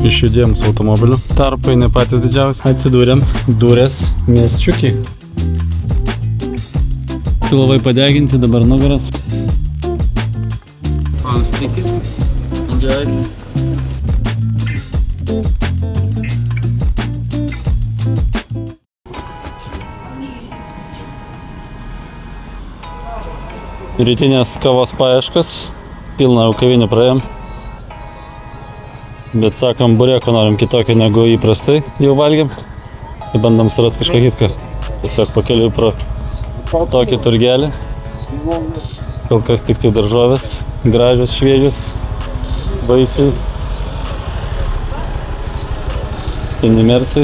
Išjudėjom su automobiliu. Tarpai ne patys didžiausi. Atsidūrėm Durės miesčiukį. Pilvai padeginti, dabar nugaras. Panstikį. Džiai. Rytinės kavos paieškas. Pilną jau kavinę praėjom. Bet sakom, burėko norim kitokio negu įprastai jau valgiam. Tai bandom surasti kažką kitką. Tiesiog pakeliui pro tokį turgelį. Kol kas tik tai daržovės, gražios, šviežios, vaisiai, seni mersai.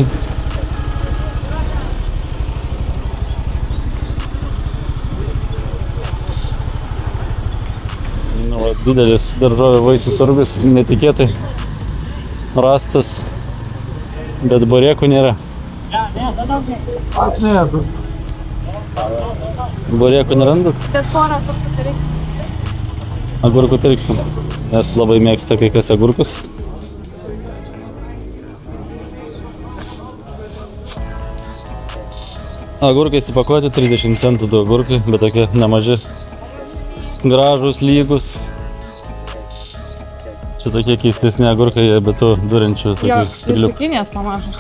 Nu, va, didelis daržovių vaisių turgus, netikėtai rastas, bet burėkų nėra. Aš nesu. Burėkų nerandat? Bet porą agurkų reiksim. Agurkų pirksim, nes labai mėgsta kai kas agurkus. Agurkai įsipakuoti 30 centų du agurkai, bet tokie nemaži, gražus, lygus. Čia tokie keistesni agurkai, bet tų durinčių tokių spiglių. Jo, cukinės panašus.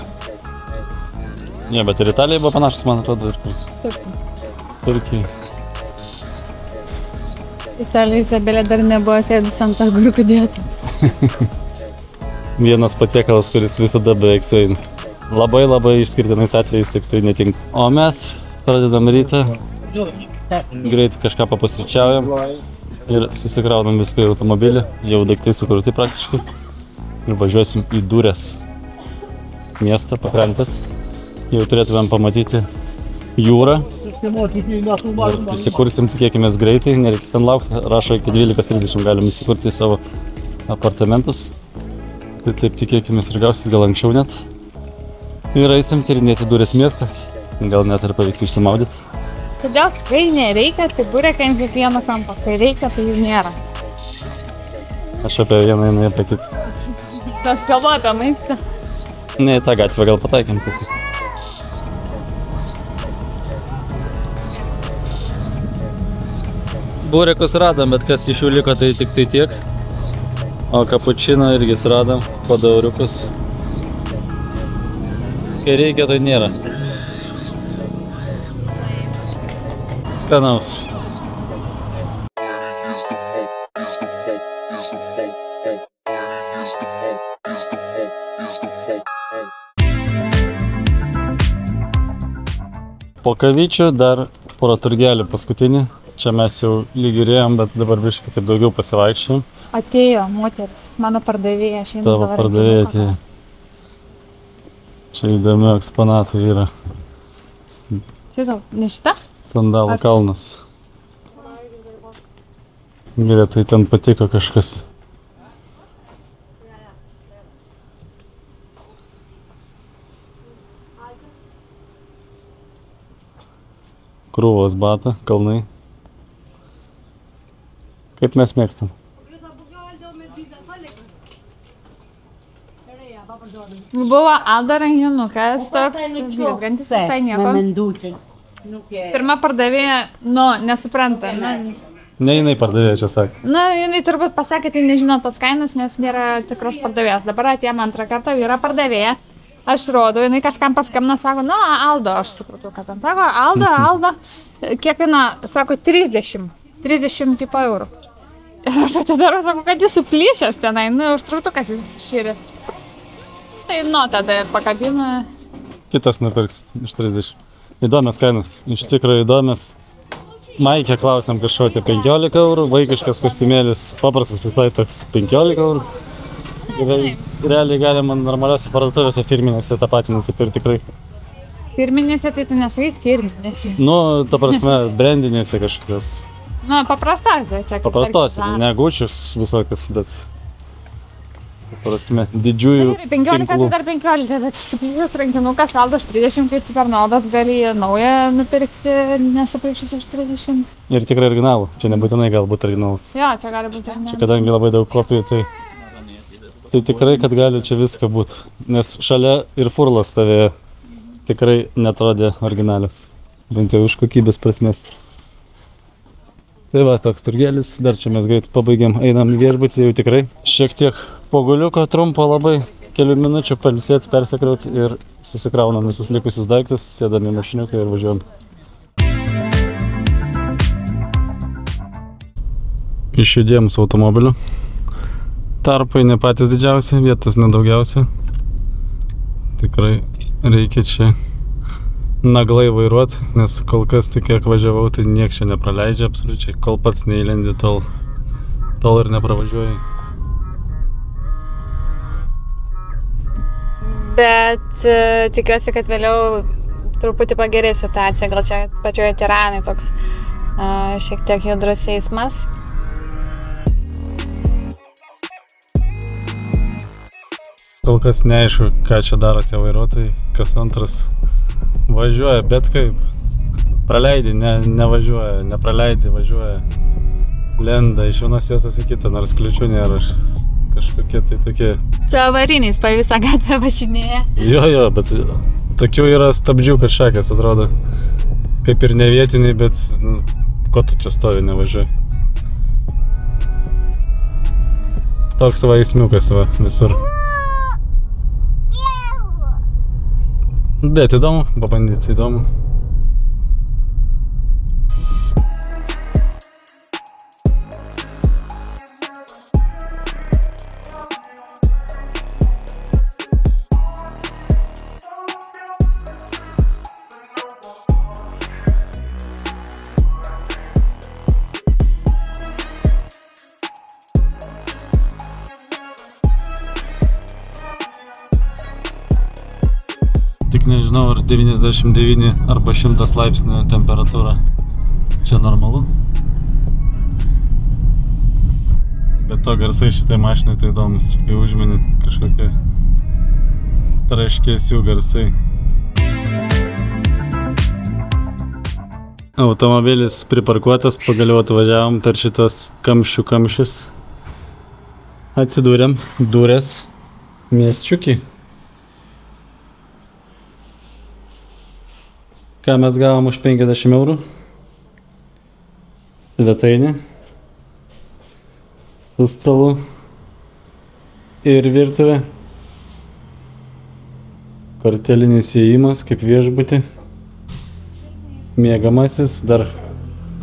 Ne, bet ir Italijai buvo panašus, man atrodo, ir Turkijai. Italijai Izabelė dar nebuvo sėdus ant agurkų dėti. Vienas patiekalas, kuris visada beveik sueina. Labai išskirtinais atvejais tik tai netinka. O mes pradedam rytą, greit kažką papusryčiaujam ir susikraunam viską į automobilį, jau daiktai sukurti praktiškai. Ir važiuosim į Durės miestą, pakrantės. Jau turėtumėm pamatyti jūrą. Ir įsikursim, tikėkimės greitai, nereikės ten laukti. Rašo iki 12:30 galim įsikurti savo apartamentus. Tai taip tikėkimės ir gausis gal anksčiau net. Ir eisim tyrinėti Durės miestą. Gal net ir pavyks išsimaudyti. Todėl, kai nereikia, tai burėkai ant kiekvieno kampo. Kai reikia, tai jų nėra. Aš apie vieną, jinai apie kitą. Tas kalba apie maistą. Ne, į tą gatvę gal pataikėm tiesiog. Burėkus radom, bet kas iš jų liko, tai tik tai tiek. O kapučino irgi suradom, padauriukus. Kai reikia, tai nėra. Skanaus. Po kavyčių dar porą turgelių paskutinį. Čia mes jau lygirėjom, bet dabar biškai taip daugiau pasivaikščiojom. Atėjo moteris, mano pardavėja. Tavo pardavėja atėjo. Čia įdomių eksponatų yra. Čia tau, ne šita? Sandalų kalnas. Gerai, tai ten patiko kažkas. Krūvos bata, kalnai. Kaip mes mėgstam? Buvo Aldo rankinukas, toks blizgantis visai nieko. Pirma pardavėja, nesupranta. Ne jinai pardavėja čia sakė. Jinai turbūt pasakė, tai nežino tos kainos, nes nėra tikros pardavėjas. Dabar atėjom antrą kartą, yra pardavėja. Aš rodau, jinai kažkam paskambina, sako, Aldo, aš supratau, kad ten sako, Aldo, kiek kaina, sako, 30 tipo eurų. Ir aš atidarau, sako, kad jis suplyšęs tenai, užtrautukas širės. Tai tada ir pakabina. Kitas nupirks iš 30. Įdomias kainas, iš tikrųjų įdomias. Maikė klausėm kažkokią 15 eurų, vaikiškas kostiumėlis, paprastas visai toks 15 eurų. Realiai galima normaliuose parduotuvėse firminėse tą patį nusipirkti tikrai. Firminėse, tai tu nesakai firminėse. Ta prasme, brandinėse kažkokios. Paprastose čia. Paprastose, ne Gučius visokios, bet ta prasme, didžiųjų 15 tai dar 15, bet suplyšęs rankinukas Aldo už 30, kai tu per naudas gali naują nupirkti, nesuplyšęs už 30. Ir tikrai originalų, čia nebūtinai galbūt originalus. Jo, čia gali būti originalus. Čia kadangi labai daug kopijų, tai Tai tikrai, kad gali čia viską būti. Nes šalia ir furlas stovėjo. Tikrai netrodė originalius. Bent jau iš kokybės prasmės. Tai va, toks turgelis. Dar čia mes greit pabaigėm. Einam į viešbutį jau tikrai. Šiek tiek poguliuko trumpo labai. Kelių minučių pailsėti, persikrauti ir susikraunam visus likusius daiktus. Sėdam į mašiniuką ir važiuojam. Išjudėjom su automobiliu. Tarpai ne patys didžiausi, vietas nedaugiausia. Tikrai reikia čia naglai vairuoti, nes kol kas tik kiek važiavau, tai nieks čia nepraleidžia absoliučiai. Kol pats neįlendi, tol ir nepravažiuoji. Bet tikiuosi, kad vėliau truputį pagerės situacija. Gal čia pačioje Tiranai toks šiek tiek judrus eismas. Kol kas neaišku, ką čia daro tie vairuotojai, kas antras važiuoja, bet kaip praleidi, nevažiuoja, nepraleidi, važiuoja, lenda iš vienos vietos į kitą, nors kliučių nėra, kažkokie tai tokie. Su avariniais pa visą gatvę važinėja. Jo, bet tokių yra stabdžių, kad šakės atrodo, kaip ir ne vietiniai, bet ko tu čia stovi, nevažiuoji. Toks va eismiukas va visur. Bet įdomu, pabandyti įdomu. Tik nežinau, ar 99 arba 100 laipsnių temperatūra čia normalu. Bet to garsai šitai mašinai tai įdomus, čia kai užmini kažkokie traškėsių garsai. Automobilis priparkuotas, pagaliau atvažiavom per šitos kamščius. Atsidūrėm, durės miesčiukį. Ką mes gavom už 50 eurų? Svetainė su stalu ir virtuvė. Kortelinis įėjimas kaip viešbutį. Miegamasis, dar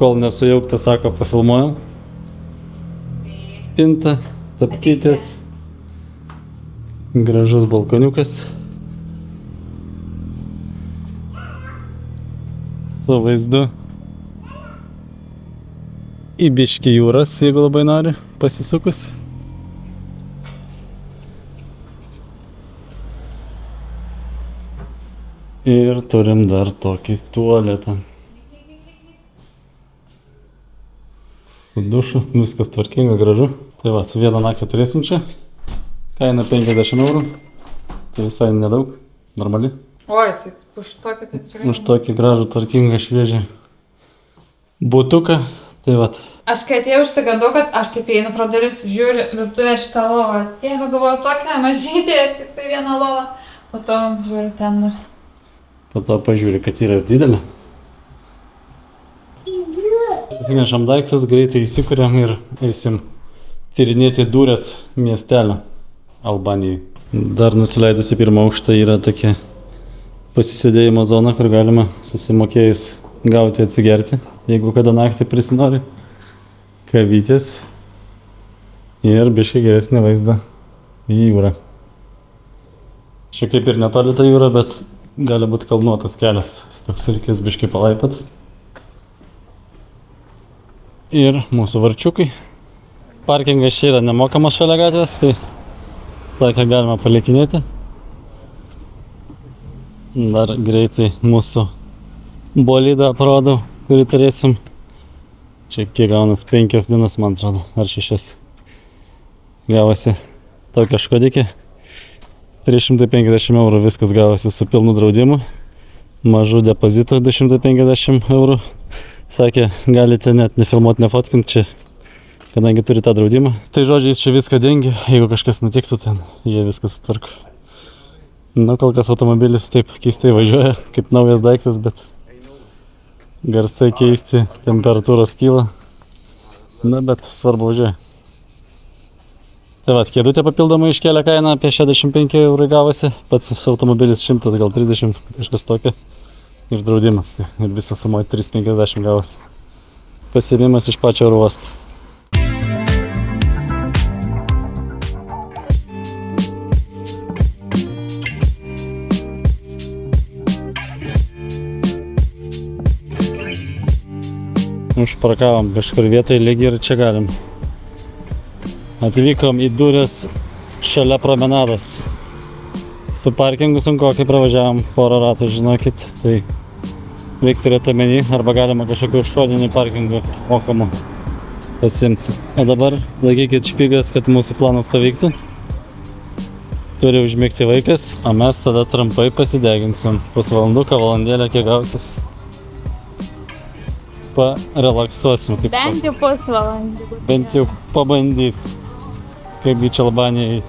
kol nesujaukta, sako, pafilmuojam. Spinta, tapkytės, gražus balkoniukas. Su vaizdu į biškį jūras, jeigu labai nori, pasisukus. Ir turim dar tokį tualetą. Su dušu, viskas tvarkinga, gražu. Tai va, vieną naktį turėsim čia. Kaina 50 eurų. Tai visai nedaug, normali. Oi, tai už tokį tai tikrai. Už tokį gražų, tvarkingą, šviežią butuką. Tai vat. Aš kai atėjau išsigandau, kad aš taip einu pro duris, žiūriu virtuvę šitą lovą. Tėvė, galvoju, tokia mažytė, tik tai viena lova. Po to žiūriu ten dar. Po to pažiūri, kad yra didelė. Susinešam daiktas, greitai įsikuriam ir eisim tyrinėti Durės miestelio Albanijai. Dar nusileidus į pirmą aukštą yra tokia pasisėdėjimo zona, kur galima susimokėjus gauti atsigerti, jeigu kada naktį prisinori. Kavytės ir biškai geresnį vaizdą į jūrą. Čia kaip ir netoli ta jūra, bet gali būti kalnuotas kelias. Toks reikės biškai palaipat. Ir mūsų varčiukai. Parkingas čia yra nemokamas šalia gatvės, tai sakė, galima palikinėti. Dar greitai mūsų bolidą aprodau, kurį turėsim. Čia kiek gaunas 5 dienas, man atrodo, ar 6. Gavosi tokia škodikė. 350 eurų viskas gavosi su pilnu draudimu. Mažų depozitų 250 eurų. Sakė, galite net nefilmuoti, nefotkint, čia kadangi turi tą draudimą. Tai žodžiai, jis čia viską dengia, jeigu kažkas nutiktų, ten jie viską sutvarko. Nu, kol kas automobilis taip keistai važiuoja, kaip naujas daiktas, bet garsai keisti, temperatūros kyla. Na, bet svarbu važiuoja. Tai va, kėdutė papildomai iškėlė kainą apie 65 eurų gavosi, pats automobilis 100, gal 30, kažkas tokio. Ir draudimas, tai ir visą sumoja 350 gavosi. Pasiėmimas iš pačio oro uosto. Užparkavom kažkur vietoj, lygiai ir čia galim. Atvykom į Durės šalia promenados. Su parkingu sunkokai pravažiavom porą ratų, žinokit, tai reik turėti omeny, arba galima kažkokių šoninių parkingų mokamų pasiimti. O dabar laikykit špygas, kad mūsų planas pavyktų. Turi užmigti vaikas, o mes tada trumpai pasideginsim. Pusvalanduką, valandėlę, kiek gausis. Parelaksuosim. Bent jau pusvalandį. Bent jau pabandyt, kaip į Albanijai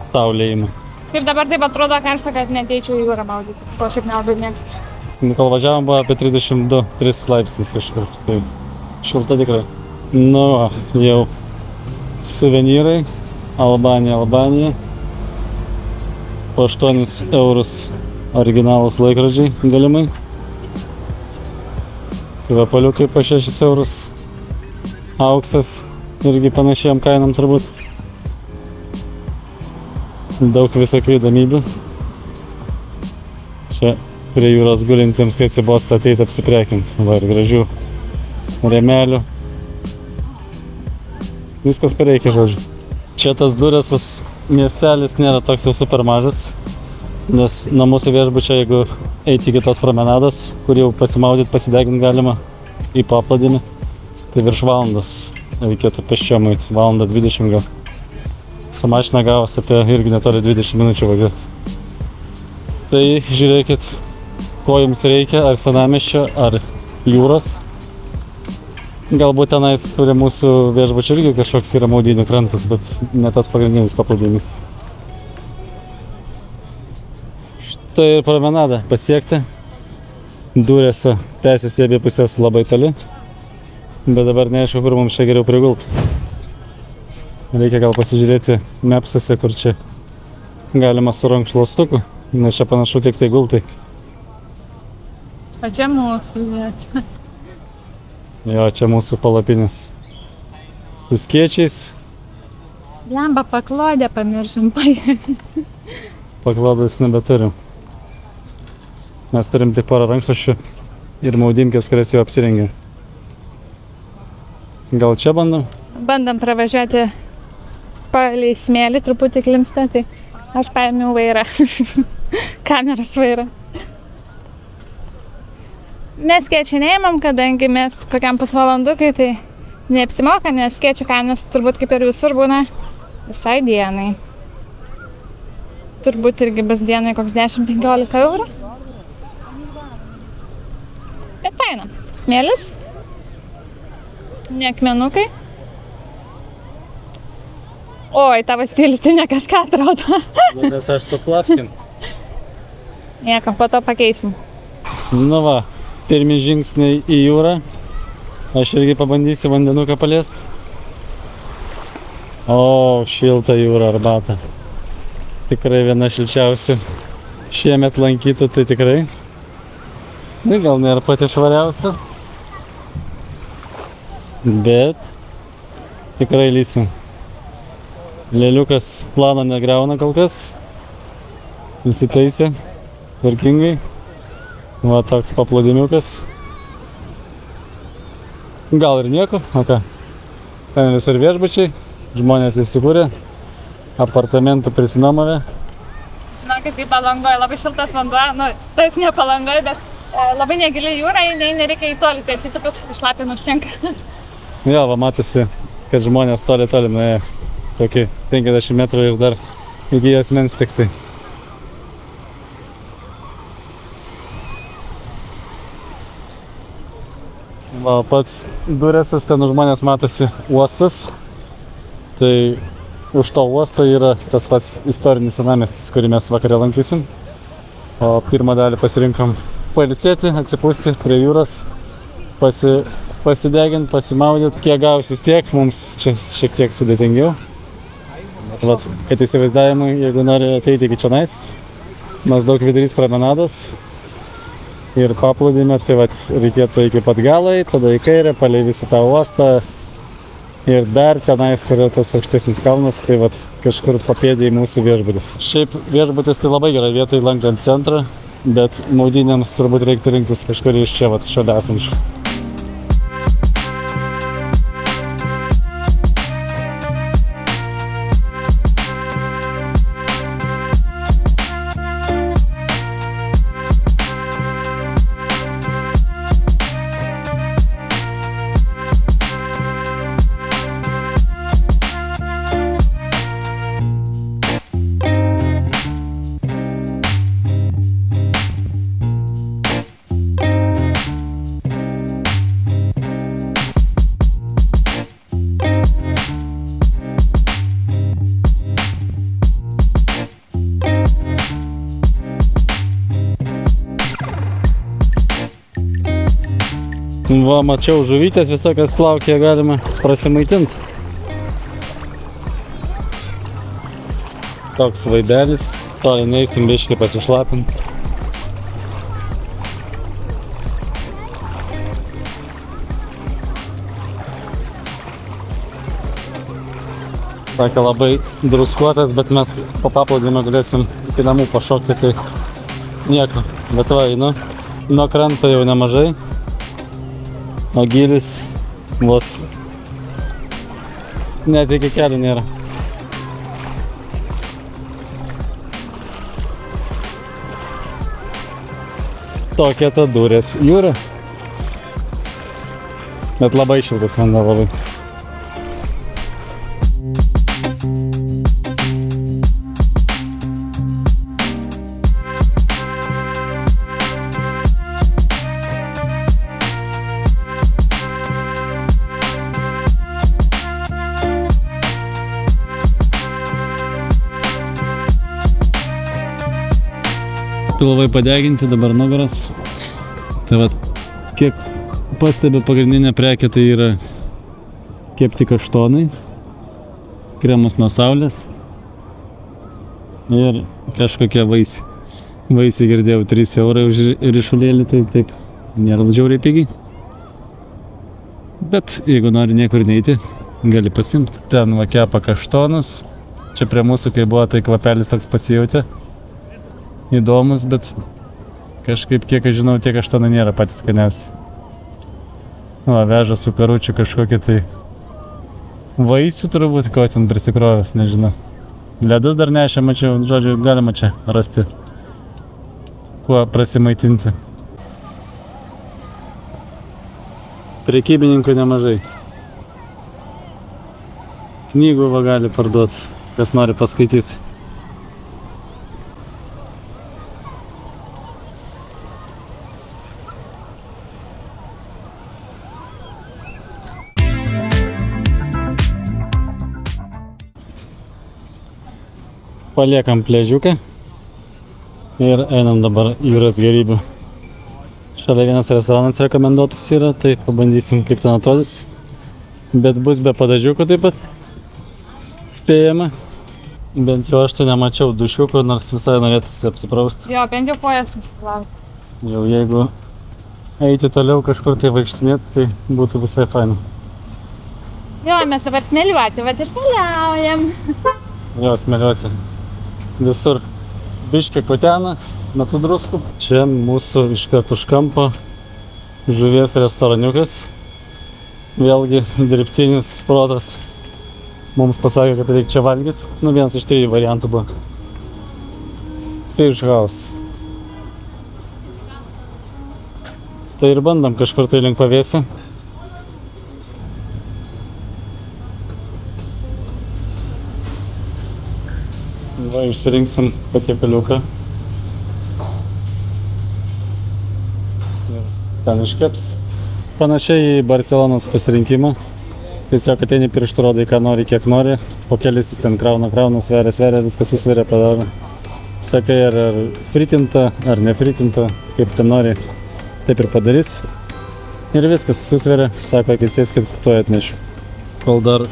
saulė ima. Kaip dabar taip atrodo karšta, kad neteičiau į jūrą maudytis, ko šiaip nelabai mėgstu. Kol važiavom buvo apie 32-3 laipsnis kažkur, tai šilta tikrai. Nu, jau suvenyrai, Albanija. Po 8 eurus originalus laikrodžiai galimai. Kvepaliukai po 6 eurus. Auksas irgi panašiam kainam turbūt. Daug visokių įdomybių. Čia prie jūros gulintiems, kai atsibosta ateit apsiprekint. Va, ir gražių rėmelių. Viskas ką reikia, žodžiu. Čia tas Durėsas miestelis nėra toks jau super mažas, nes nuo mūsų viešbučio, jeigu eiti iki tos promenados, kur jau pasimaudyt, pasidegint galima į paplūdimį, tai virš valandos reikėtų pėsčiom eit, valandą 20 gal. Su mašina gavos apie irgi netoli 20 minučių važiuoti. Tai žiūrėkit, ko jums reikia, ar senamiesčio, ar jūros. Galbūt tenais, prie mūsų viešbučio irgi kažkoks yra maudynių krantas, bet ne tas pagrindinis paplūdimys. Štai ir promenada pasiekti. Durėse tęsiasi abi pusės labai toli, bet dabar neaišku, kur mums čia geriau prigult. Reikia gal pasižiūrėti mapsuose, kur čia galima su rankšluostuku, nes čia panašu tik tai gultai. O čia mūsų vieta. Jo, čia mūsų palapinės. Su skėčiais. Blemba, paklodę pamiršim. Paklodės nebeturim. Mes turim tik porą rankšluosčių ir maudymkės, kurias jau apsirengėm. Gal čia bandom? Bandom pravažiuoti palei smėlį, truputį klimsta, tai aš paėmiau vairą. Kameros vairą. Mes skėčių neimam, kadangi mes kokiam pusvalandukai, tai neapsimoka, nes skėčių kainos turbūt kaip ir visur būna visai dienai. Turbūt irgi bus dienai koks 10-15 eurų. Bet faina. Smėlis. Ne akmenukai. Oi, tavo stilius tai ne kažką atrodo. Nes aš su plavkim. Nieko, po to pakeisim. Nu va, pirmi žingsniai į jūrą. Aš irgi pabandysiu vandenuką paliest. O, šilta jūra arbata. Tikrai viena šilčiausių. Šiemet lankytų, tai tikrai. Nu, gal nėra pati švariausia. Bet tikrai lysim. Lėliukas plano negriauna kol kas. Įsitaisė tvarkingai. Va toks paplūdimiukas. Gal ir nieko, o ką? Ten visur viešbučiai, žmonės įsikūrė, apartamentų prisinuomavę. Žinokit, kaip Palangoje, labai šiltas vanduo, nu, tai ne Palangoje, bet labai negili jūra, nereikia į tolį, tai atsitupus išlapinų užtenka. Jo, va matėsi, kad žmonės toli nuėjo, kokį 50 metrų ir dar iki asmens tik tai. Va, pats Durėsas, ten už manęs matosi uostas, Tai už to uosto yra tas pats istorinis senamiestis, kurį mes vakarė lankysim. O pirmą dalį pasirinkom pailsėti, atsipūsti prie jūros, pasideginti, pasimaudyti. Kiek gausis tiek, mums čia šiek tiek sudėtingiau. Vat, kad įsivaizdavimui, jeigu nori ateiti iki čionais, maždaug vidurys promenados ir paplūdimio, tai vat, reikėtų iki pat galai, tada į kairę, palei visą tą uostą ir dar tenais, kur yra tas aukštesnis kalnas, tai vat, kažkur papėdė į mūsų viešbutis. Šiaip viešbutis tai labai gerai vietoj lankant centrą, bet maudynėms turbūt reiktų rinktis kažkur iš čia, vat, šalia esančių. Va, mačiau žuvytės visokias plaukė, galima prasimaitinti. Toks vaibelis, toli neįsim biškį pasišlapinti. Sakė, labai druskuotas, bet mes po paplūdimio galėsim iki namų pašokti, tai nieko. Bet va, einu, nuo kranto jau nemažai. O gylis vos net iki kelių nėra. Tokia ta Durės jūra. Bet labai šiltas vanduo, labai. Pilvai padeginti, dabar nugaras. Tai va, kiek pastebiu, pagrindinė prekė tai yra kepti kaštonai, kremas nuo saulės ir kažkokie vaisiai. Vaisiai girdėjau 3 eurai už ryšulėlį, tai taip, nėra žiauriai pigiai. Bet jeigu nori niekur neiti, gali pasimti. Ten va kepa kaštonus, čia prie mūsų, kai buvo, tai kvapelis toks pasijautė. Įdomus, bet kažkaip, kiek aš žinau, tie kaštonai nėra patys skaniausi. Va, veža su karučiu kažkokį tai vaisių turbūt, ko ten prisikrovęs, nežinau. Ledus dar nešė, mačiau, žodžiu, galima čia rasti, kuo prasimaitinti. Prekybininkų nemažai. Knygų va gali parduoti, kas nori paskaityti. Paliekam pliažiuką ir einam dabar jūros gėrybių. Šalia vienas restoranas rekomenduotas yra, tai pabandysim, kaip ten atrodys. Bet bus be padažiukų taip pat, spėjama. Bent jau aš tai nemačiau dušiukų, nors visai norėtųsi apsiprausti. Jo, bent jau kojas nusiplauti. Jau jeigu eiti toliau kažkur tai vaikštinėti, tai būtų visai faina. Jo, mes dabar smėliuoti, bet ir keliaujam. Jo, smėliuoti. Visur biškį kutena, metu druskų. Čia mūsų iškart už kampo žuvies restoraniukas. Vėlgi dirbtinis protas mums pasakė, kad reikia čia valgyti. Nu, vienas iš 3 variantų buvo. Fish House. Tai ir bandom kažkur tai link pavėsį. Va, išsirinksim patiekaliuką. Ir ten iškeps. Panašiai į Barcelonos pasirinkimą. Tiesiog ateini pirštų rodai, ką nori, kiek nori. Po kelis jis ten krauna, sveria, viskas susveria, padaro. Sakai, ar fritinta, ar nefritinta, kaip ten nori, taip ir padarys. Ir viskas susveria, sako, kai sėskit, tuoj atnešiu. Kol dar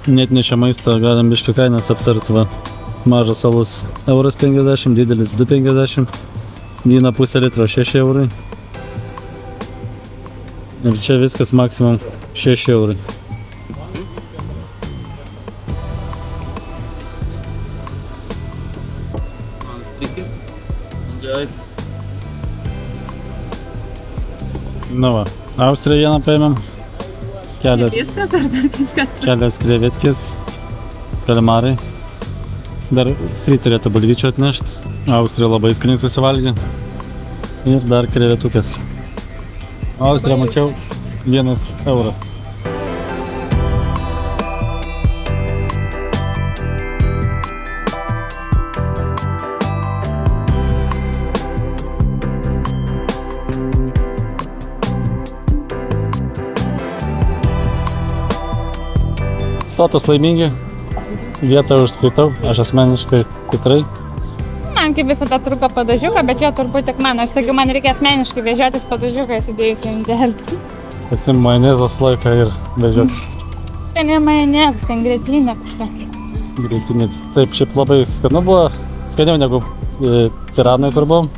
neatnešia maistą, galim biškį kainas aptarti, va. Mažas alus 1,50 €, didelis 2,50 €, vyno pusę litro 6 €. Ir čia viskas maksimum 6 €. Na va, Austriją vieną paėmėm. Viskas ar dar kažkas? Kelias krevetkės, kalimarai. Dar frit turėtų bulvyčio atnešti. Austrija labai skaniai susivalgė. Ir dar krevetukės. Austrija mačiau 1 €. Sotus laimingi, vietą užskaitau, aš asmeniškai tikrai. Man kaip visada trūko padažiuką, bet jo turbūt tik man. Aš sakiau, man reikia asmeniškai vežiotis padažiuką įsidėjus į indelį. Pasim majonezas laiką ir vežioti. Ten ne majonezas, ten grietinė kažkokia. Grietinės. Taip, šiaip labai skanu buvo, skaniau negu Tiranoj, kur buvom.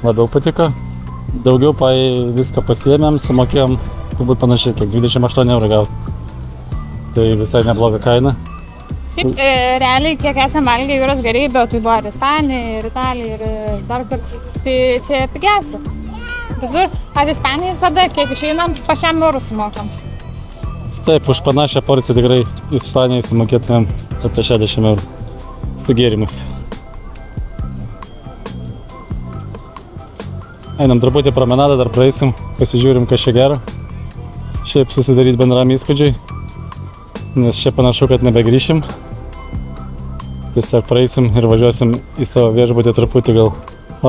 Labiau patiko. Daugiau viską pasiėmėm, sumokėjom turbūt panašiai, kiek 28 € gauti. Tai visai nebloga kaina. Šiaip realiai, kiek esame valgę jūros gėrybę, tai buvo ir Ispanija, ir Italija, ir dar kur. Tai čia pigiausia. Visur, ar Ispanija visada, kiek išeinam, po 1 € sumokam. Taip, už panašią porciją tikrai Ispanijai sumokėtumėm apie 60 € su gėrimus. Einam truputį promenadą, dar praeisim, pasižiūrim, kas čia gero. Šiaip susidaryti bendram įspūdžiai, nes čia panašu, kad nebegrįšim. Tiesiog praeisim ir važiuosim į savo viešbutį truputį gal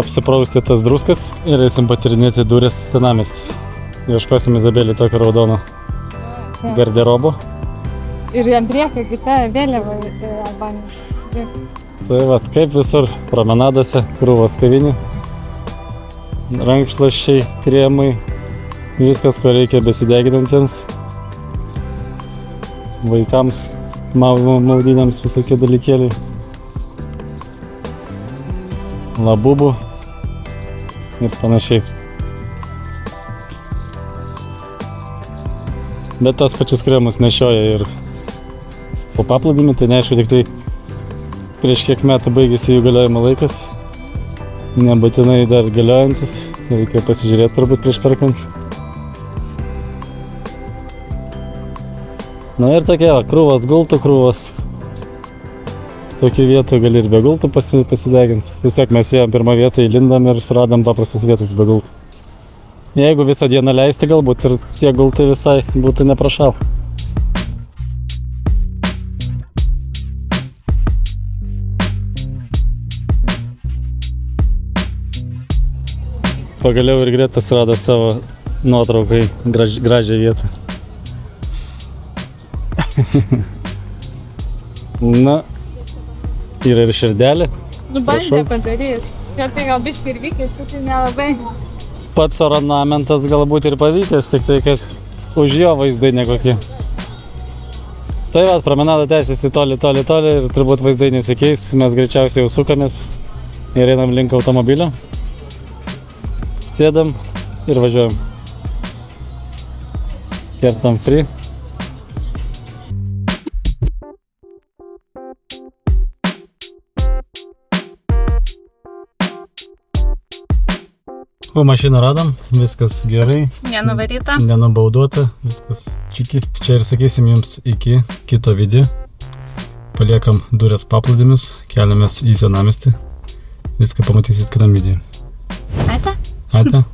apsiprausti tas druskas ir eisim patirinėti Durės senamiestį. Ieškosim Izabelį tokio raudono garderobo. Ir ant priekio kita vėliava Albanijos. Tai va, kaip visur promenadose, krūvos kavinių, rankšluosčiai, kremai, viskas, ko reikia besideginantiems, vaikams, maudynėms visokie dalykėliai, labubų ir panašiai. Bet tas pačius kremus nešioja ir po paplūdimį, tai neaišku, tik tai prieš kiek metų baigėsi jų galiojimo laikas. Nebūtinai dar galiojantis, reikia pasižiūrėti turbūt prieš perkant. Na ir tokie va, krūvos gultų, krūvos. Tokių vietų gali ir be gultų pasideginti. Tiesiog mes ėjom pirmą vietą, įlindam ir suradom paprastas vietas be gultų. Jeigu visą dieną leisti, galbūt ir tie gultai visai būtų neprašal. Pagaliau ir Greta surado savo nuotraukai gražią vietą. Na, yra ir širdelė. Nu, bandė padaryti. Čia tai gal biškai ir vykęs, tai nelabai. Pats ornamentas galbūt ir pavykęs, tik tai kas už jo vaizdai nekokie. Tai va, promenada tęsiasi toli ir turbūt vaizdai nesikeis. Mes greičiausiai jau sukamės ir einam link automobilio. Sėdam ir važiuojam. Kertam free. O mašiną radom, viskas gerai. Nenuvaryta. Nenubauduota, viskas čiki. Čia ir sakysim jums iki kito video. Paliekam Durės paplūdimius, keliamės į senamiestį. Viską pamatysit kitam video. Ate? Ate.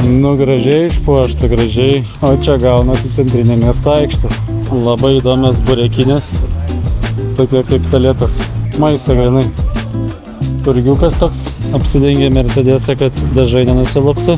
Nu, gražiai išpuošta, gražiai. O čia gaunasi centrinė miesto aikštė. Labai įdomios burekinės. Tokie kaip talėtas. Maisto granai. Turgiukas toks. Apsidengė Mercedesą, kad dažai nenusiluptų.